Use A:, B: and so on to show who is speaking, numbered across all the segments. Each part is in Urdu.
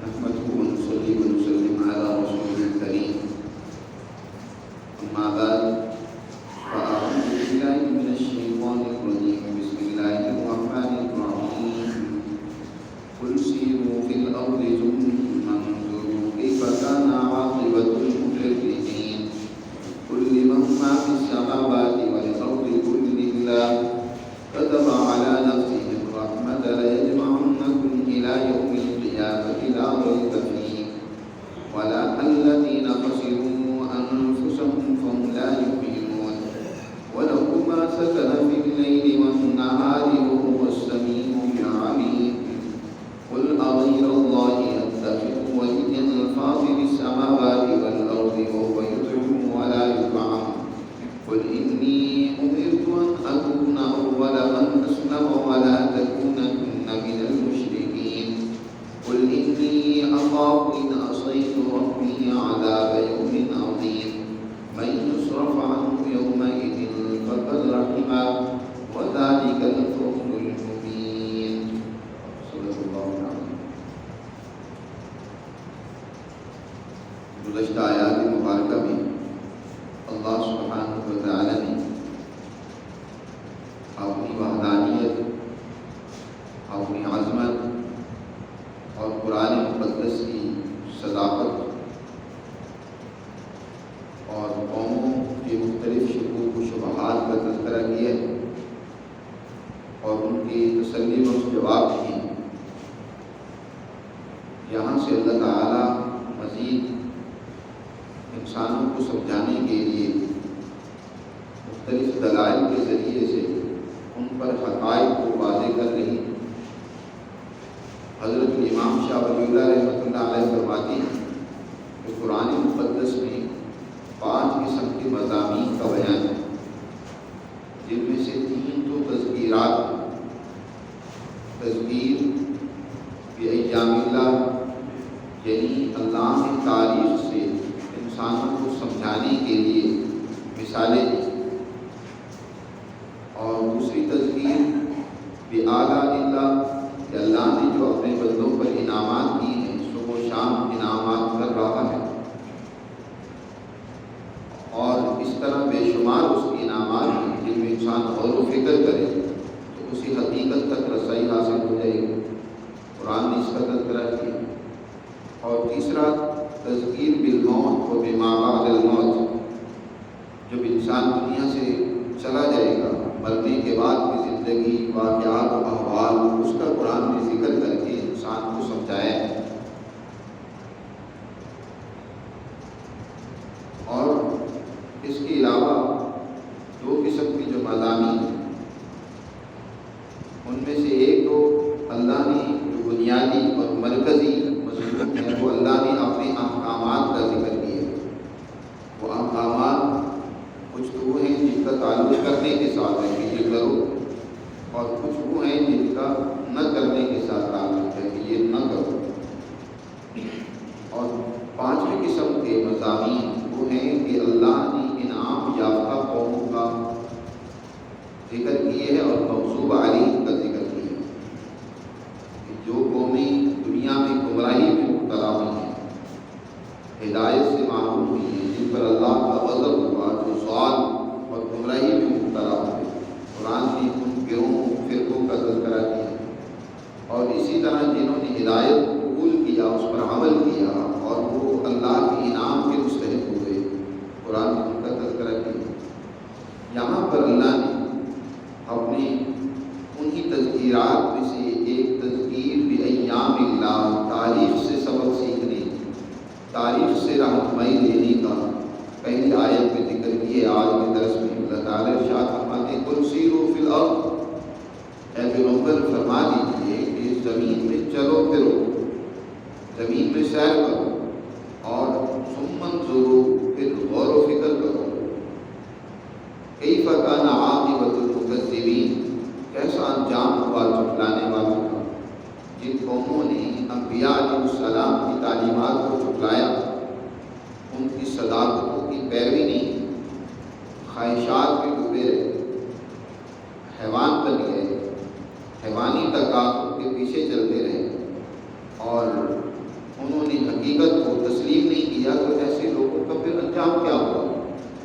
A: نحمده ونصلي ونسلم على رسوله الكريم. أما بعد فأعوذ بالله من الشيطان الرجيم. بسم الله الرحمن الرحيم. قل سيروا في الأرض ثم انظروا كيف كان عاقبة المكذبين. قل لمن ما في السماوات والأرض قل لله كتب على نفسه الرحمة ليجمعنكم إلى يوم القيامة لا ريب فيه ولا الذين خسروا أنفسهم فهم لا يؤمنون. وله ما سكن في الليل والنهار وهو السميع العليم. قل أغير الله أتخذ وليا فاطر السماوات والأرض وهو يطعم ولا يطعم. قل إني أمرت أن أكون أول من أسلم ولا تكونن من المشركين. قل إني أخاف إن عصيت ربي عذاب يوم عظيم. من يصرف عنه يومئذ فقد رحمه وذلك الفوز المبين. صدق اللہ العظیم. گزشتہ آیات مبارکہ میں اللہ سبحانہ و تعالی نے اپنی وحدانیت، اپنی عظمت اور قرآن مقدس کی صداقت اور قوموں کے مختلف شکوک و شبہات کا تذکرہ کیا اور ان کی تسلی بخش جواب دیے. یہاں سے اللہ تعالیٰ مزید انسانوں کو سمجھانے کے لیے مختلف دلائل کے ذریعے سے ان پر حقائق کو واضح کر رہی. حضرت امام شاہ ولی اللہ رحمۃ اللہ علیہ فرماتی ہیں کہ قرآن مقدس میں 5 قسم کے مضامین کا بیان ہے، جن میں سے 3 تو تذکیرات، تذکیر بایام اللہ، یعنی اللہ نے تاریخ سے انسانوں کو سمجھانے کے لیے مثالیں دی، اور دوسری تذکیر بآلاء اللہ، کہ اللہ نے جو اپنے بندوں پر انعامات دیے ہیں صبح و شام انعامات کر رہا ہے، اور اس طرح بے شمار اس کے انعامات ہیں جن میں انسان غور و فکر کرے تو اسی حقیقت تک رسائی حاصل ہو جائے گی. قرآن نے اس کا تذکرہ کیا. اور تیسرا تذکیر بالموت و بما بعد الموت، جب انسان دنیا سے چلا جائے گا، مرنے کے بعد کی زندگی، واقعات و احوال، اس کا قرآن نے ذکر کر کے انسان کو سمجھایا. اور اس کے علاوہ 2 قسم کی جو مضامین ہیں، ان میں سے ایک تو اللہ نے جو بنیادی اور مرکزی مضمون ہے وہ اللہ نے اپنے احکامات کا ذکر کیا. وہ احکامات کچھ تو وہ ہیں جن کا تعلق کرنے کے ساتھ ہے کہ یہ کرو، اور کچھ وہ ہیں جن کا نہ کرنے کے ساتھ تعلق ہے کہ یہ نہ کرو. اور 5ویں قسم کے مضامین وہ ہیں کہ اللہ نے انعام یافتہ قوموں کا ذکر کیے ہے اور مغضوب علیہم کا ذکر کیا ہے، کہ جو قومیں دنیا میں گمراہی میں مبتلا ہوئی ہیں، ہدایت سے محروم ہوئی ہیں، جن پر اللہ کا غضب ہوا، جو ضال اور گمراہی میں مبتلا ہوئے، قرآن نے ان گروہوں فرقوں کا تذکرہ کیا. اور اسی طرح جنہوں نے ہدایت کو قبول کیا، اس پر عمل کیا اور وہ اللہ کے انعام کے مستحق ہوئے، قرآن نے ان کا تذکرہ کیا. یہاں پر اللہ نے اپنے انہی تذکیرات میں سے ایک تذکیر بایام اللہ، تاریخ سے سبق سیکھنے، تاریخ سے رہنمائی لینے کا پہلی آیت میں ذکر کیے. آج کے درس میں اللہ تعالیٰ ارشاد فرماتے ہیں قل سیروا فی الارض، اے پیغمبر فرما دیجیے کہ زمین میں چلو پھرو، زمین میں سیر کرو، اور ثم انظروا، پھر غور و فکر کرو، کیف کان عاقبۃ المکذبین، کیسا انجام ہوا جھٹلانے والوں کا. جن قوموں نے انبیاء علیہ السلام کی تعلیمات کو جھٹلایا، ان کی صداقتوں کی پیروی نہیں، خواہشات میں ڈوبے رہے، حیوان بن گئے، حیوانی تقاضوں کے پیچھے چلتے رہے، اور حقیقت کو تسلیم نہیں کیا تو ایسے لوگوں کا پھر انجام کیا ہوگا؟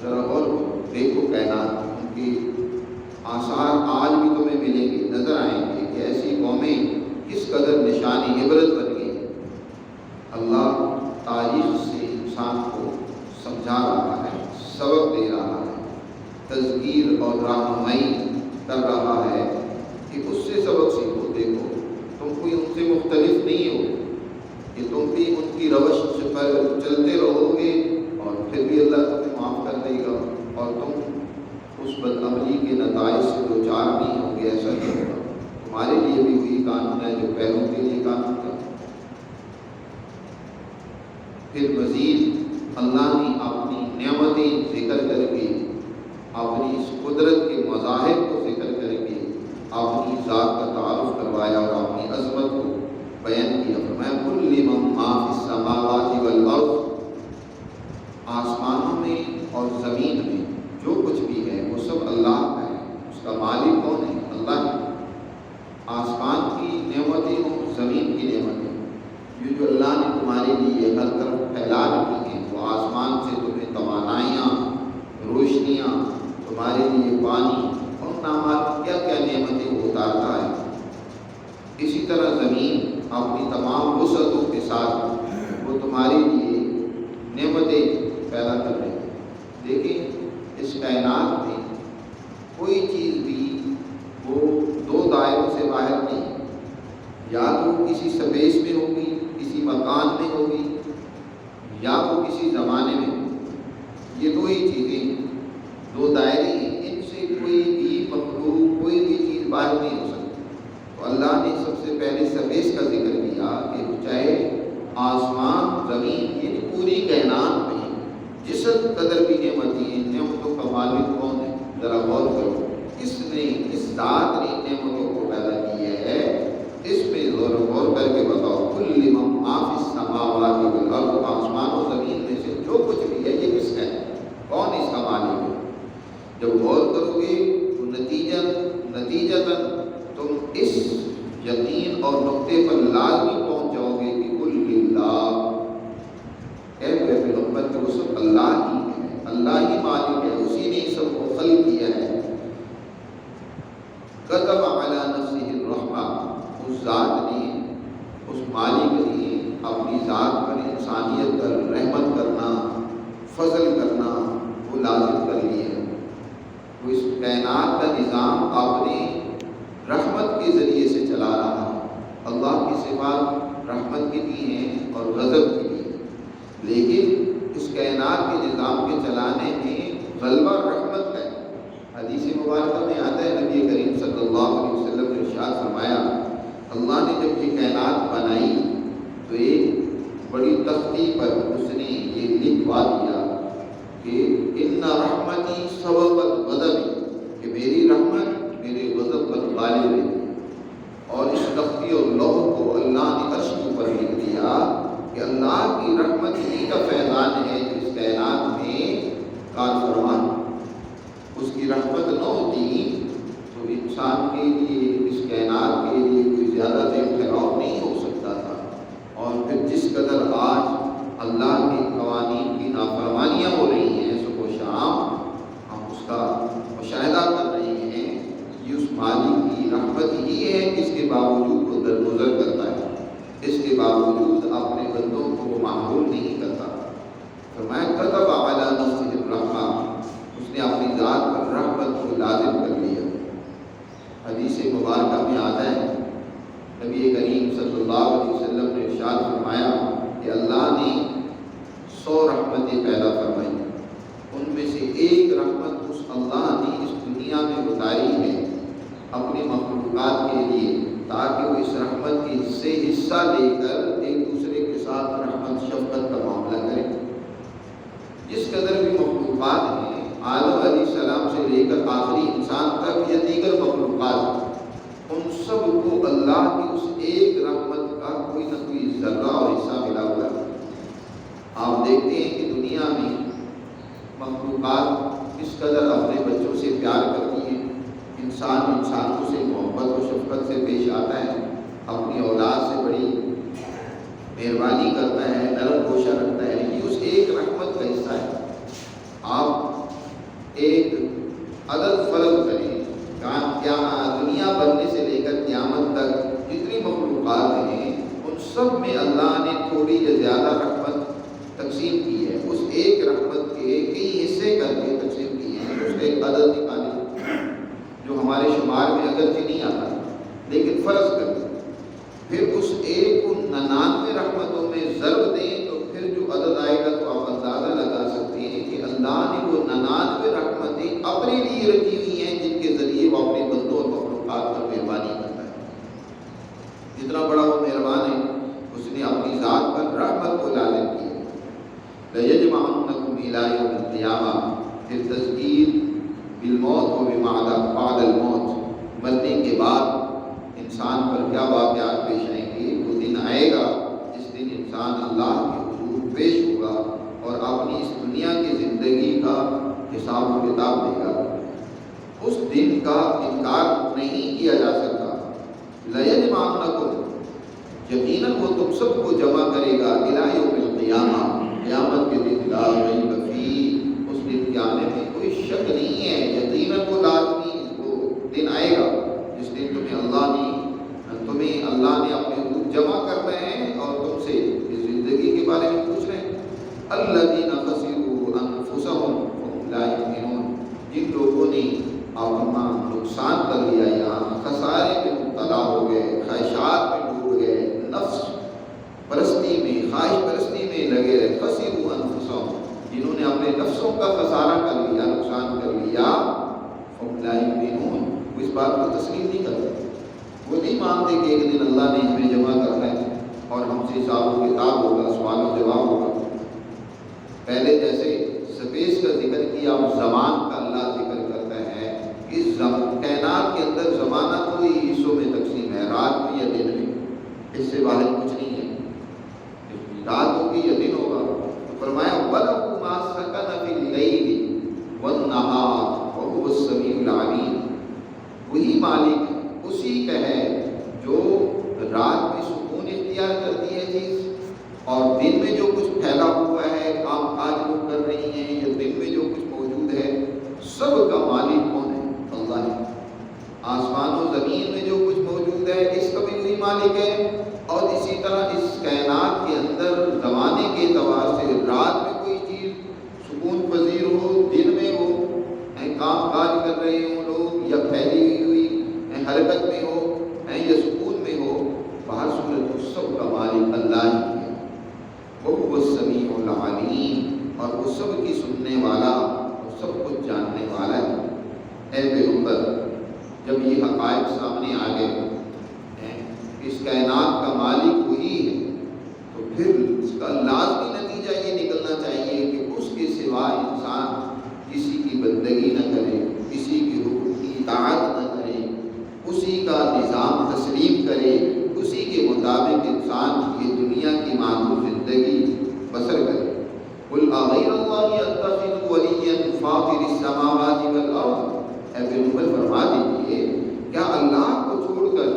A: ذرا غور دیکھو کائنات ان کے آثار آج بھی تمہیں ملیں گے، نظر آئیں گے کہ ایسی قومیں کس قدر نشانی عبرت بن گئی۔ اللہ تاریخ سے انسان کو سمجھا رہا ہے، سبق دے رہا ہے، تذکیر اور رہنمائی کر رہا ہے کہ اس سے سبق سیکھو۔ دیکھو تم کوئی ان سے مختلف نہیں ہو کہ تم بھی ان کی روش پر چلتے رہو گے اور پھر بھی اللہ تمہیں معاف کر دے گا اور تم اس بدعملی کے نتائج سے دوچار نہیں ہوں گے، ایسا نہیں ہوگا۔ تمہارے لیے بھی وہی قانون ہے جو پہلوں کے لیے قانون تھا۔ پھر مزید اللہ نے اپنی نعمتیں ذکر کر کے، اپنی اس قدرت کے مظاہر کو ذکر کر کے اپنی ذات کا تعارف کروایا اور اپنی عظمت کو بیان کیا۔ فرمایا قل لمن ما فی السماوات والارض، آسمانوں میں اور زمین میں جو کچھ بھی ہے وہ سب اللہ کا ہے۔ اس کا مالک کون ہے؟ اللہ ہے۔ آسمان کی نعمتیں ہوں، زمین کی نعمتیں، یہ جو اللہ نے تمہارے لیے ہر طرف پھیلا رکھی ہیں، وہ آسمان سے تمہیں توانائیاں، روشنیاں، تمہارے لیے پانی اور نامعلوم کیا کیا نعمتیں وہ اتارتا ہے۔ اسی طرح زمین اپنی تمام وسعتوں کے ساتھ وہ تمہارے لیے نعمتیں پیدا کر رہی ہے۔ دیکھیں اس کائنات میں کوئی چیز بھی وہ دو دائروں سے باہر نہیں، یا تو کسی سپیس میں ہوگی، کسی مکان میں ہوگی، یا وہ کسی زمانے میں ہوگی۔ یہ دو ہی چیزیں، دو دائرے ہیں، ان سے کوئی بھی مخلوق، کوئی بھی چیز باہر نہیں ہو سکتی۔ تو اللہ نے سب سے پہلے سپیس کا ذکر کیا کہ چاہے آسمان، زمین، یعنی پوری کائنات میں جس قدر بھی نعمتیں ہیں، نعمتوں کا مالک کون ہے؟ ذرا غور کرو، کس نے، کس ذات نے نعمتوں کو پیدا کیا ہے، اس پہ غور کر کے بتاؤ۔ کل لمن ما فی السماوات والارض، آسمان و زمین میں سے جو کچھ بھی ہے یہ کس کا ہے؟ کون اس کا مالک ہے؟ جب غور کرو گے تو نتیجتاً تم اس یقین اور نقطے پر لازمی پہنچ جاؤ گے کہ کل للہ، اے پیغمبر کہ وہ سب اللہ ہی ہے، اللہ ہی مالک ہے، اسی نے سب کو خلق کیا ہے۔ کتب علی نفسہ الرحمہ، اس ذات نے، اس مالک نے اپنی ذات پر، انسانیت پر رحمت کرنا، فضل کرنا وہ لازم کر لیا ہے۔ وہ اس کائنات کا نظام اپنے رحمت کے ذریعے سے چلا رہا ہے۔ اللہ کی صفات رحمت کی بھی ہیں اور غضب کی بھی ہیں، لیکن اس کائنات کے نظام کے چلانے میں غلبہ رحمت کا ہے۔ حدیث مبارکہ میں آتا ہے، نبی کریم صلی اللہ علیہ وسلم نے ارشاد فرمایا، اللہ نے جب یہ کائنات بنائی تو ایک بڑی تختی پر اس نے یہ لکھوا دیا کہ ان رحمتی سبقت غضبی، کہ میری رحمت میرے غضب پر غالب رہی۔ اور اس تختی اور لوح کو اللہ نے عرش کے اوپر لکھ دیا کہ اللہ کی رحمت ہی کا فیضان ہے جو اس کائنات میں کار فرما۔ اس کی رحمت نہ ہوتی تو انسان کے لیے، اس کائنات کے لیے کوئی زیادہ زیر پھیلاؤ نہیں ہو سکتا تھا۔ اور پھر جس قدر آج اللہ کے قوانین کی نافرمانیاں ہو رہی ہیں، صبح و شام ہم اس کا مشاہدہ کر رہے ہیں، یہ اس مالک کی رحمت ہی ہے کہ اس کے باوجود وہ درگزر کرتا ہے، اس کے باوجود اپنے بندوں کو وہ معمول نہیں کرتا۔ فرمایا کتب علی نفسہ الرحمہ، اس نے اپنی ذات پر رحمت کو لازم کر لیا۔ حدیث مبارکہ میں آتا ہے، نبی کریم صلی اللہ علیہ وسلم نے ارشاد فرمایا کہ اللہ نے 100 رحمتیں پیدا فرمائی، ان میں سے ایک رحمت اس اللہ نے اس دنیا میں اتاری ہے اپنے مخلوقات کے لیے، تاکہ وہ اس رحمت سے حصہ لے کر ایک دوسرے کے ساتھ رحمت شفقت کا معاملہ کریں۔ جس قدر بھی مخلوقات ہیں، آدم علیہ السلام سے لے کر آخری انسان تک یا دیگر مخلوقات، ان سب کو اللہ کی اس ایک رحمت کا کوئی نہ کوئی ذرہ اور حصہ ملا ہوا ہے۔ آپ دیکھتے ہیں کہ دنیا میں مخلوقات کس قدر اپنے بچوں سے پیار کرتی ہیں، انسان انسانوں سے محبت و شفقت سے پیش آتا ہے، اپنی اولاد سے بڑی مہربانی کرتا ہے، نرم گوشہ رکھتا ہے، یہ اس ایک رحمت کا حصہ ہے۔ آپ ایک عدد فرض کریں، کیا دنیا بننے سے لے کر قیامت تک جتنی مخلوقات ہیں ان سب میں اللہ نے تھوڑی یا زیادہ رحمت تقسیم کی ہے، اس ایک رحمت کے کئی حصے کر کے تقسیم کی ہے، اس کا ایک عدد نکالے جو ہمارے شمار میں اگرچہ نہیں آتا لیکن فرض کر دیں، پھر اس ایک کو 99 رحمتوں میں ضرب دیں تو پھر جو عدد آئے گا تو آپ اندازہ لگا سکتے ہیں کہ اللہ نے وہ 99 رحمتیں اپنے لیے رکھی ہوئی ہیں جن کے ذریعے وہ اپنے بندوں اور مخلوقات پر مہربانی کرتا ہے۔ جتنا بڑا وہ مہربان ہے اس نے اپنی ذات پر رحمت کو لازم کی ہے۔ لَيَجْمَعَنَّكُمْ إِلَىٰ يَوْمِ الْقِيَامَةِ، پھر تذکیر بالموت و بعد الموت، مرنے کے بعد انسان پر کیا واقعات پیش آئیں گے۔ وہ دن آئے گا جس دن انسان اللہ کے حضور پیش ہوگا اور اپنی اس دنیا کی زندگی کا حساب و کتاب دے گا۔ اس دن کا انکار نہیں کیا جا سکتا۔ لَيَجْمَعَنَّكُمْ، یقیناً وہ تم سب کو جمع کرے گا، إِلَىٰ يَوْمِ الْقِيَامَةِ، قیامت کے دن، لا ریب فیہ، اس دن کے آنے میں کوئی شک نہیں ہے، یقیناً وہ لازمی وہ دن آئے گا جس دن تمہیں اللہ نے اپنے حضور جمع کرنا ہے اور تم سے اس زندگی کے بارے میں پوچھ رہے ہیں۔ الذین خسروا انفسهم وهم لا یؤمنون، جن لوگوں نے اپنا نقصان کر لیا، یہاں خسارے میں مبتلا ہو گئے، خواہشات میں ڈوب گئے، نفس پرستی میں، خواہش پرستی میں لگے رہے، خسروا انفسهم، جنہوں نے اپنے نفسوں کا خسارہ کر لیا، نقصان کر لیا، وهم لا یؤمنون، وہ اس بات کو تسلیم نہیں کرتے، وہ نہیں مانتے کہ ایک دن اللہ نے ہمیں جمع کرنا ہے اور ہم سے حساب و کتاب ہوگا، سوال و جواب ہوگا۔ پہلے جیسے سپیس کا ذکر کیا، اب زمان کا اللہ ذکر کرتا ہے۔ اس کائنات کے اندر زمانہ کوئی حصوں میں تقسیم ہے، رات میں یا دن میں، اس سے باہر کچھ نہیں ہے، رات ہوگی یا دن ہوگا۔ تو فرمایا وَلَهُ مَا سَكَنَ فِي اللَّيْلِ وَالنَّهَارِ وَهُوَ السَّمِيعُ الْعَلِيمُ، وہی مالک اسی کا ہے جو رات میں سکون اختیار کرتی ہے چیز، اور دن میں جو کچھ پھیلا ہوا ہے، کام کاج لوگ کر رہی ہیں، یا دن میں جو کچھ موجود ہے، سب کا مالک کون ہے؟ اللہ ہے۔ آسمان و زمین میں جو کچھ موجود ہے اس کا بھی وہی مالک ہے، اور اسی طرح اس کائنات کے اندر زمانے کے اعتبار سے رات میں کوئی چیز سکون پذیر ہو، دن میں وہ کام کاج کر رہے ہوں لوگ، یا پھیلی ہوئی حرکت میں ہو یا سکون میں ہو، باہر صورت اس سب کا مالک اللہ ہی ہے۔ وَهُوَ السَّمِيعُ الْعَلِيمُ، اور وہ سب کی سننے والا اور سب کچھ جاننے والا ہے۔ اے پیغمبر، جب یہ حقائق سامنے آ گئے، اس کائنات کا مالک وہی ہے، تو پھر اس کا لازمی نتیجہ یہ نکلنا چاہیے کہ اس کے سوا انسان کسی کی بندگی نہ کرے، کسی کی حکم کی اطاعت نہ کرے، اسی کا نظام تسلیم کرے، اسی کے مطابق انسان یہ دنیا کی معمول زندگی بسر کرے۔ قُلْ أَغَيْرَ اللَّهِ أَتَّخِذُ وَلِيًّا فَاطِرِ السَّمَاوَاتِ وَالْأَرْضِ، اے پیغمبر فرما دیجیے، کیا اللہ کو چھوڑ کر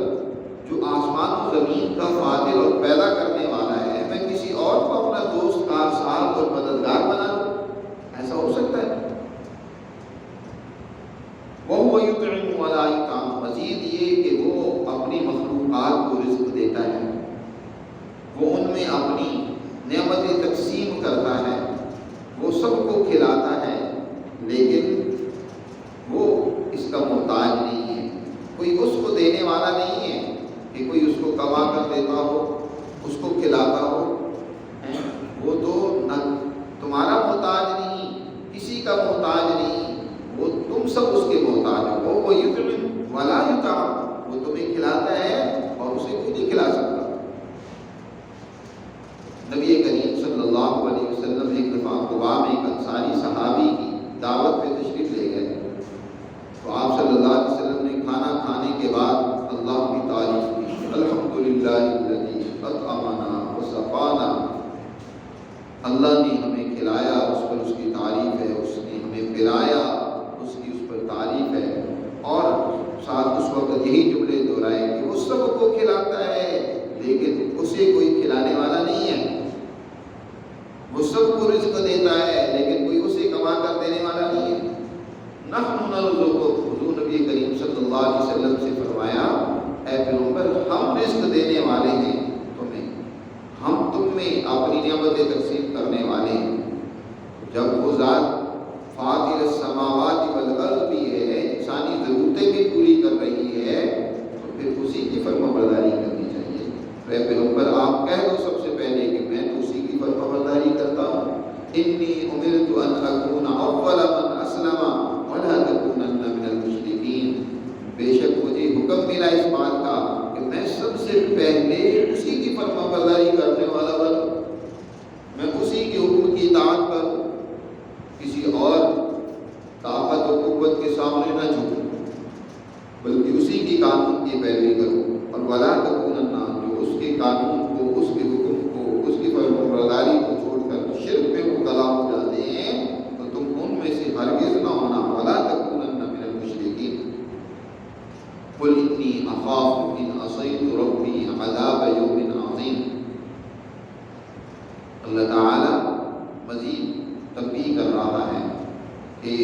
A: جو آسمان و زمین کا فاطر اور پیدا کرنے والا ہے، میں کسی اور کو اپنا دوست، کارساز اور مددگار بنا لوں؟ ایسا ہو سکتا ہے؟ وَهُوَ يُطْعِمُ وَلَا يُطْعَمُ، مزید یہ کہ وہ اپنی مخلوقات کو رزق دیتا ہے، وہ ان میں اپنی نعمتیں تقسیم کرتا ہے، وہ سب کو کھلاتا ہے، لیکن وہ اس کا محتاج نہیں ہے، کوئی اس کو دینے والا نہیں ہے کہ کوئی اس کو کما کر دیتا ہو، اس کو کھلاتا ہو، وہ تو نہ تمہارا محتاج نہیں، کسی کا محتاج نہیں، وہ تم سب اس کے محتاج ہو۔ وہ یطعم ولا یطعم، وہ تمہیں کھلاتا ہے اور اسے کوئی نہیں کھلا سکتا۔ نبی کریم صلی اللہ علیہ وسلم ایک دفعہ قباء میں ایک انصاری صحابی کی دعوت پہ تشریف لے گئے، تو آپ صلی اللہ علیہ وسلم نے کھانا کھانے کے بعد اللہ کی تعریف کی، الحمدللہ الذی اطعمنا وسقانا، اللہ نے ہمیں کھلایا، اس پر اس کی تعریف ہے، اس نے ہمیں پلایا، اس کی اس پر تعریف ہے، اور ساتھ اس وقت یہی جملے دہرائے کہ وہ سب کو کھلاتا ہے لیکن اسے کوئی کھلانے والا نہیں رزق دیتا ہے لیکن کوئی اسے کما کر دینے والا نہیں ہے۔ نحن نرزقک، حضور نبی کریم صلی اللہ علیہ وسلم سے فرمایا اے پیغمبر ہم رزق دینے والے ہیں تمہیں، ہم تم میں اپنی نعمتیں تقسیم کرنے والے ہیں۔ جب وہ ذات فاطر السماوات والارض بھی ہے، انسانی ضرورتیں بھی پوری کر رہی ہے، تو پھر اسی کی فرمانبرداری کرنی چاہیے۔ تو اے پیغمبر آپ کہہ دو سب سے پہلے کہ میں تو اسی کی فرمانبرداری کرتا ہوں۔ انی امرت ان اکون اول من اسلم ولا تکونن من المشرکین، بے شک مجھے حکم ملا اس بات کا کہ میں سب سے پہلے اسی کی فرمانبرداری کرنے والا بنوں، میں اسی کے حکم کی اطاعت کروں، کسی اور طاقت و قوت کے سامنے نہ جھکوں، بلکہ اسی کی قانون کی پیروی کروں۔ اور ولا تکونن، جو اس کے قانون کو، اس کے حکم کو، اس کی فرمانبرداری کو چھوڑ کر شرک میں مبتلا ہو جاتے ہیں تو تم ان میں سے ہرگز نہ ہونا۔ ولا تکونن من المشرکین، قل انی اخاف ان عصیت ربی عذاب یوم عظیم۔ اللہ تعالی مزید تنبیہ کر رہا ہے کہ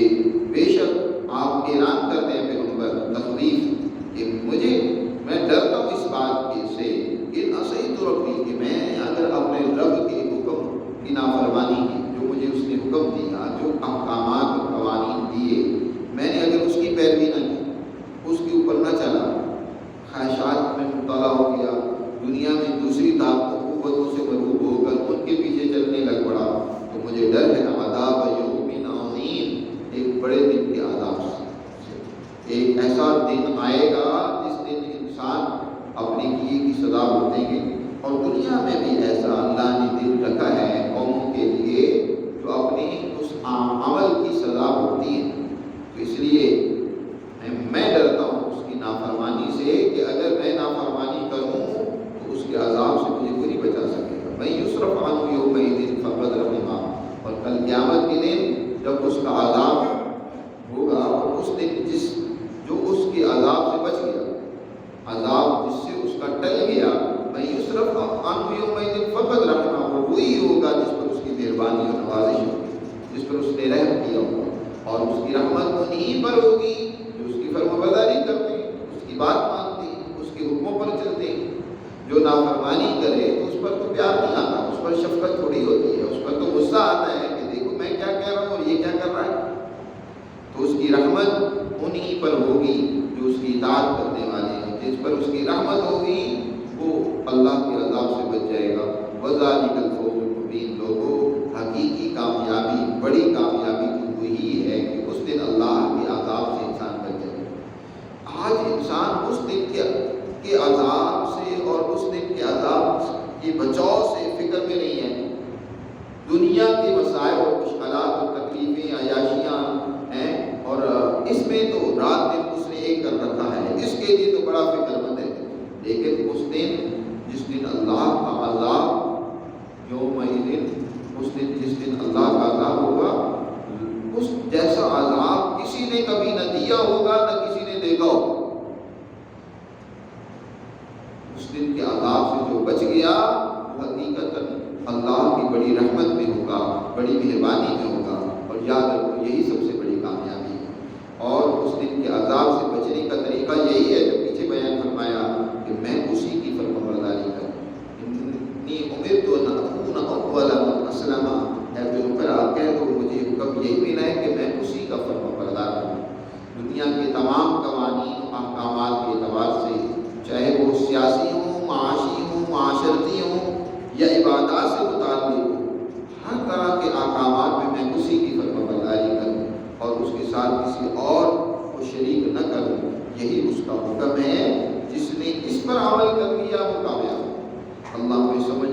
A: بے شک آپ اعلان کر دیں پیغمبر تخویف کہ میں ڈرتا ہوں اس بات سے کہ عصیت ربی، کہ میں اگر اپنے رب کے حکم کی نافرمانی کی، جو مجھے اس نے حکم دیا، جو احکامات اور قوانین دیے، میں نے اگر اس کی پیروی نہ کی، اس کے اوپر نہ چلا، خواہشات میں مبتلا ہو گیا، دنیا میں دوسری طاقتوں قوتوں سے مرعوب ہو کر ان کے پیچھے چلنے لگ پڑا، تو مجھے ڈر ہے عذاب یوم عظیم، ایک بڑے دن کے عذاب سے۔ ایک ایسا دن آئے گا جس دن انسان اپنے کیے کی سزا بھگتیں گے، اور دنیا میں بھی ایسا اللہ نے دن رکھا ہے قوموں کے لیے جو اپنے اس عمل کی سزا بھگتی ہے۔ تو اس لیے میں ڈرتا ہوں اس کی نافرمانی سے کہ اگر میں نافرمانی کروں تو اس کے عذاب سے مجھے کوئی نہیں بچا سکے گا۔ میں یصرف عنہ یومئذ فقد رحمہ، اور کل قیامت کے دن جب اس کا عذاب ہوگا، اور اس دن جو اس کے عذاب سے بچ گیا، عذاب جس سے اس کا ٹل گیا، میں یصرف عنہ یومئذ فقد رحمہ، وہ وہی ہوگا جس پر اس کی مہربانی اور نوازش ہوگی، جس پر اس نے رحم کیا ہوگا، اور اس کی رحمت انہیں پر ہوگی جو اس کی فرمانبرداری کرتے ہیں، اس کی بات مانتے ہیں، اس کے حکموں پر چلتے ہیں۔ جو نافرمانی کرے تو اس پر تو پیار نہیں آتا، اس پر شفقت تھوڑی ہوتی ہے، اس پر تو غصہ آتا ہے کہ دیکھو میں کیا کہہ رہا ہوں اور یہ کیا کر رہا ہے۔ تو اس کی رحمت انہی پر ہوگی جو اس کی اطاعت کرنے والے ہیں، جس پر اس کی رحمت ہوگی وہ اللہ کے عذاب سے بچ جائے گا۔ وَذَلِكَ الْفَوْزُ الْمُبِينُ، لوگوں حقیقی کامیابی، بڑی کامیابی تو وہی ہے کہ اس دن اللہ کے عذاب سے انسان بچ جائے۔ آج انسان اس دن کے عذاب سے اور اس دن کے عذاب کے بچاؤ سے فکر میں نہیں ہے۔ دنیا کے مسائل اور مشکلات اور تکلیفیں، عیاشیاں ہیں، اور اس میں تو رات دن اس نے ایک کر رکھا ہے، اس کے لیے تو بڑا فکر مند ہے۔ لیکن اس دن جس دن اللہ کا عذاب یومئذ، جس دن اللہ کا عذاب ہوگا، اس جیسا عذاب کسی نے کبھی نہ دیا ہوگا نہ کسی نے دیکھا ہوگا۔ اس دن کے عذاب سے جو بچ گیا وہ حقیقتاً اللہ کی بڑی رحمت میں ہوگا، بڑی مہربانی میں ہوگا، اور یاد رکھو یہی سب سے بڑی کامیابی ہے۔ اور اس دن کے عذاب سے بچنے کا طریقہ یہی ہے جو پیچھے بیان فرمایا کہ میں اسی کی فرمانبرداری کروں۔ انی امرت ان اکون اول من اسلم، اے پیغمبر آپ کہہ دو مجھے حکم یہی ملا ہے کہ میں اسی کا فرمانبردار ہوں۔ دنیا کے تمام قوانین و احکامات کے اعتبار سے، چاہے وہ سیاسی ہوں، معاشی ہوں، معاشرتی ہوں یا عبادات سے متعلق ہوں، ہر طرح کے احکامات میں میں اسی کی فرمانبرداری کروں اور اس کے ساتھ کسی اور کو شریک نہ کروں، یہی اس کا حکم ہے۔ جس نے اس پر عمل کر لیا وہ کامیاب ہے۔ اللہ ہمیں سمجھ